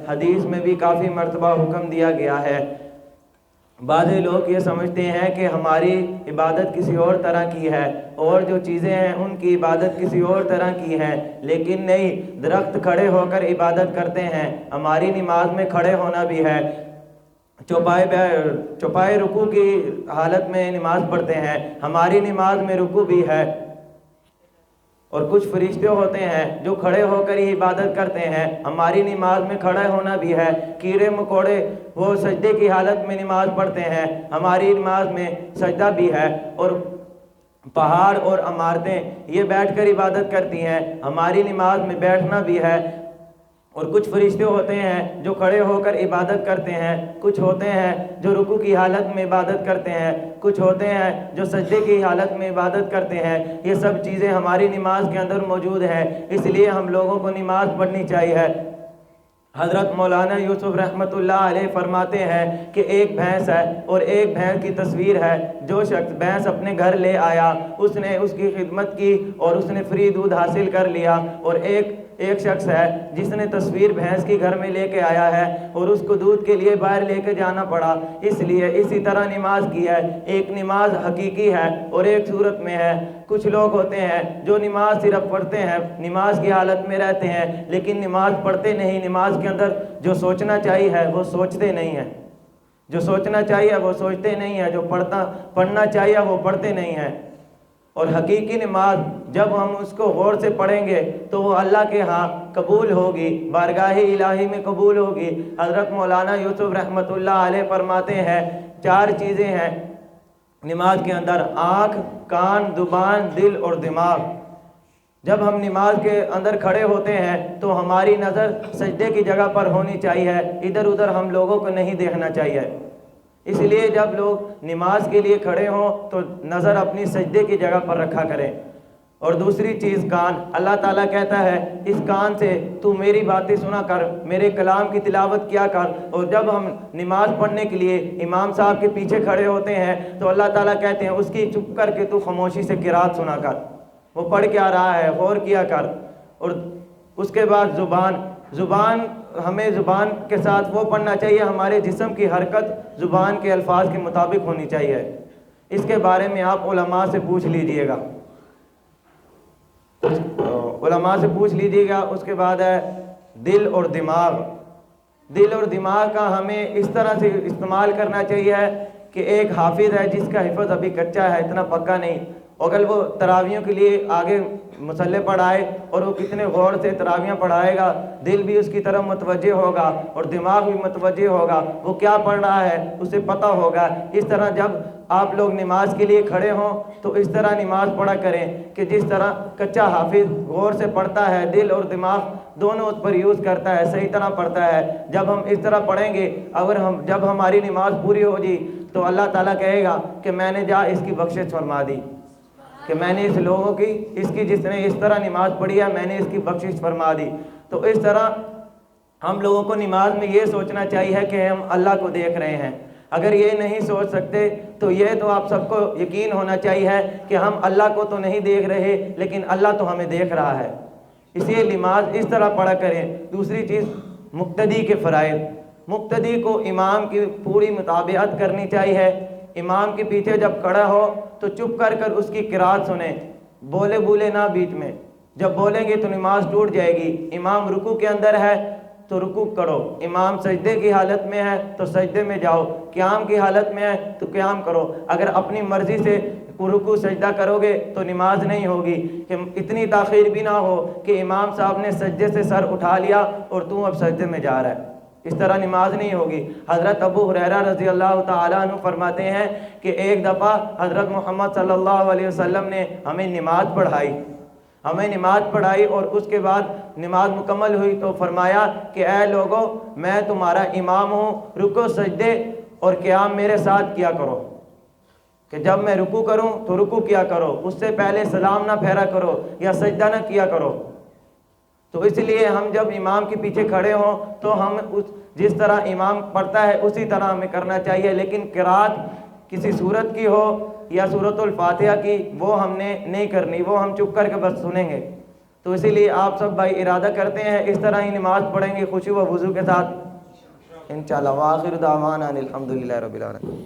حدیث میں بھی کافی مرتبہ حکم دیا گیا ہے۔ بعض لوگ یہ سمجھتے ہیں کہ ہماری عبادت کسی اور طرح کی ہے اور جو چیزیں ہیں ان کی عبادت کسی اور طرح کی ہے، لیکن نہیں، درخت کھڑے ہو کر عبادت کرتے ہیں، ہماری نماز میں کھڑے ہونا بھی ہے، چوپائے رکوع کی حالت میں نماز پڑھتے ہیں، ہماری نماز میں رکوع بھی ہے۔ اور کچھ فرشتے ہوتے ہیں جو کھڑے ہو کر ہی عبادت کرتے ہیں، ہماری نماز میں کھڑے ہونا بھی ہے۔ کیڑے مکوڑے وہ سجدے کی حالت میں نماز پڑھتے ہیں، ہماری نماز میں سجدہ بھی ہے۔ اور پہاڑ اور عمارتیں یہ بیٹھ کر عبادت کرتی ہیں، ہماری نماز میں بیٹھنا بھی ہے۔ اور کچھ فرشتے ہوتے ہیں جو کھڑے ہو کر عبادت کرتے ہیں، کچھ ہوتے ہیں جو رکوع کی حالت میں عبادت کرتے ہیں، کچھ ہوتے ہیں جو سجدے کی حالت میں عبادت کرتے ہیں۔ یہ سب چیزیں ہماری نماز کے اندر موجود ہیں، اس لیے ہم لوگوں کو نماز پڑھنی چاہیے۔ حضرت مولانا یوسف رحمۃ اللہ علیہ فرماتے ہیں کہ ایک بھینس ہے اور ایک بھینس کی تصویر ہے، جو شخص بھینس اپنے گھر لے آیا اس نے اس کی خدمت کی اور اس نے فری دودھ حاصل کر لیا، اور ایک شخص ہے جس نے تصویر بھینس کی گھر میں لے کے آیا ہے اور اس کو دودھ کے لیے باہر لے کے جانا پڑا۔ اس لیے اسی طرح نماز کی ہے، ایک نماز حقیقی ہے اور ایک صورت میں ہے۔ کچھ لوگ ہوتے ہیں جو نماز صرف پڑھتے ہیں، نماز کی حالت میں رہتے ہیں لیکن نماز پڑھتے نہیں، نماز کے اندر جو سوچنا چاہیے وہ سوچتے نہیں ہیں، جو سوچنا چاہیے وہ سوچتے نہیں ہیں، جو پڑھنا چاہیے وہ پڑھتے نہیں ہیں۔ اور حقیقی نماز جب ہم اس کو غور سے پڑھیں گے تو وہ اللہ کے ہاں قبول ہوگی، بارگاہ الہی میں قبول ہوگی۔ حضرت مولانا یوسف رحمۃ اللہ علیہ فرماتے ہیں 4 چیزیں ہیں نماز کے اندر: آنکھ، کان، زبان، دل اور دماغ۔ جب ہم نماز کے اندر کھڑے ہوتے ہیں تو ہماری نظر سجدے کی جگہ پر ہونی چاہیے، ادھر ادھر ہم لوگوں کو نہیں دیکھنا چاہیے۔ اس لیے جب لوگ نماز کے لیے کھڑے ہوں تو نظر اپنی سجدے کی جگہ پر رکھا کریں۔ اور دوسری چیز کان، اللہ تعالیٰ کہتا ہے اس کان سے تو میری باتیں سنا کر، میرے کلام کی تلاوت کیا کر۔ اور جب ہم نماز پڑھنے کے لیے امام صاحب کے پیچھے کھڑے ہوتے ہیں تو اللہ تعالیٰ کہتے ہیں اس کی چپ کر کے تو خاموشی سے قرات سنا کر، وہ پڑھ کیا رہا ہے غور کیا کر۔ اور اس کے بعد زبان ہمیں زبان کے ساتھ وہ پڑھنا چاہیے، ہمارے جسم کی حرکت زبان کے الفاظ کے مطابق ہونی چاہیے۔ اس کے بارے میں آپ علماء سے پوچھ لیجئے گا، علماء سے پوچھ لیجئے گا۔ اس کے بعد ہے دل اور دماغ۔ دل اور دماغ کا ہمیں اس طرح سے استعمال کرنا چاہیے کہ ایک حافظ ہے جس کا حفظ ابھی کچا ہے، اتنا پکا نہیں، اگر وہ تراویحوں کے لیے آگے مصلی پڑھائے اور وہ کتنے غور سے تراویحیں پڑھائے گا، دل بھی اس کی طرف متوجہ ہوگا اور دماغ بھی متوجہ ہوگا، وہ کیا پڑھ رہا ہے اسے پتہ ہوگا۔ اس طرح جب آپ لوگ نماز کے لیے کھڑے ہوں تو اس طرح نماز پڑھا کریں کہ جس طرح کچا حافظ غور سے پڑھتا ہے، دل اور دماغ دونوں اس پر یوز کرتا ہے، صحیح طرح پڑھتا ہے۔ جب ہم اس طرح پڑھیں گے، جب ہماری نماز پوری ہو جی تو اللہ تعالیٰ کہے گا کہ میں نے اس کی بخشش فرما دی، کہ میں نے اس کی جس نے اس طرح نماز پڑھی ہے میں نے اس کی بخشش فرما دی۔ تو اس طرح ہم لوگوں کو نماز میں یہ سوچنا چاہیے کہ ہم اللہ کو دیکھ رہے ہیں۔ اگر یہ نہیں سوچ سکتے تو یہ تو آپ سب کو یقین ہونا چاہیے کہ ہم اللہ کو تو نہیں دیکھ رہے لیکن اللہ تو ہمیں دیکھ رہا ہے، اس لیے نماز اس طرح پڑھا کریں۔ دوسری چیز مقتدی کے فرائض، مقتدی کو امام کی پوری مطابقت کرنی چاہیے۔ امام کے پیچھے جب کھڑا ہو تو چپ کر کر اس کی قرات سنیں، بولے نہ بیچ میں، جب بولیں گے تو نماز ٹوٹ جائے گی۔ امام رکوع کے اندر ہے تو رکوع کرو، امام سجدے کی حالت میں ہے تو سجدے میں جاؤ، قیام کی حالت میں ہے تو قیام کرو۔ اگر اپنی مرضی سے رکوع سجدہ کرو گے تو نماز نہیں ہوگی۔ کہ اتنی تاخیر بھی نہ ہو کہ امام صاحب نے سجدے سے سر اٹھا لیا اور تو اب سجدے میں جا رہا ہے، اس طرح نماز نہیں ہوگی۔ حضرت ابو ہریرہ رضی اللہ تعالیٰ عنہ فرماتے ہیں کہ ایک دفعہ حضرت محمد صلی اللہ علیہ وسلم نے ہمیں نماز پڑھائی اور اس کے بعد نماز مکمل ہوئی تو فرمایا کہ اے لوگو، میں تمہارا امام ہوں، رکوع سجدے اور قیام میرے ساتھ کیا کرو، کہ جب میں رکوع کروں تو رکوع کیا کرو، اس سے پہلے سلام نہ پھیرا کرو یا سجدہ نہ کیا کرو۔ تو اس لیے ہم جب امام کے پیچھے کھڑے ہوں تو ہم جس طرح امام پڑھتا ہے اسی طرح ہمیں کرنا چاہیے، لیکن قرات کسی سورت کی ہو یا سورۃ الفاتحہ کی وہ ہم نے نہیں کرنی، وہ ہم چپ کر کے بس سنیں گے۔ تو اسی لیے آپ سب بھائی ارادہ کرتے ہیں اس طرح ہی نماز پڑھیں گے خشوع و وضو کے ساتھ انشاءاللہ۔ وآخر دعوانا ان الحمدللہ رب العالمین۔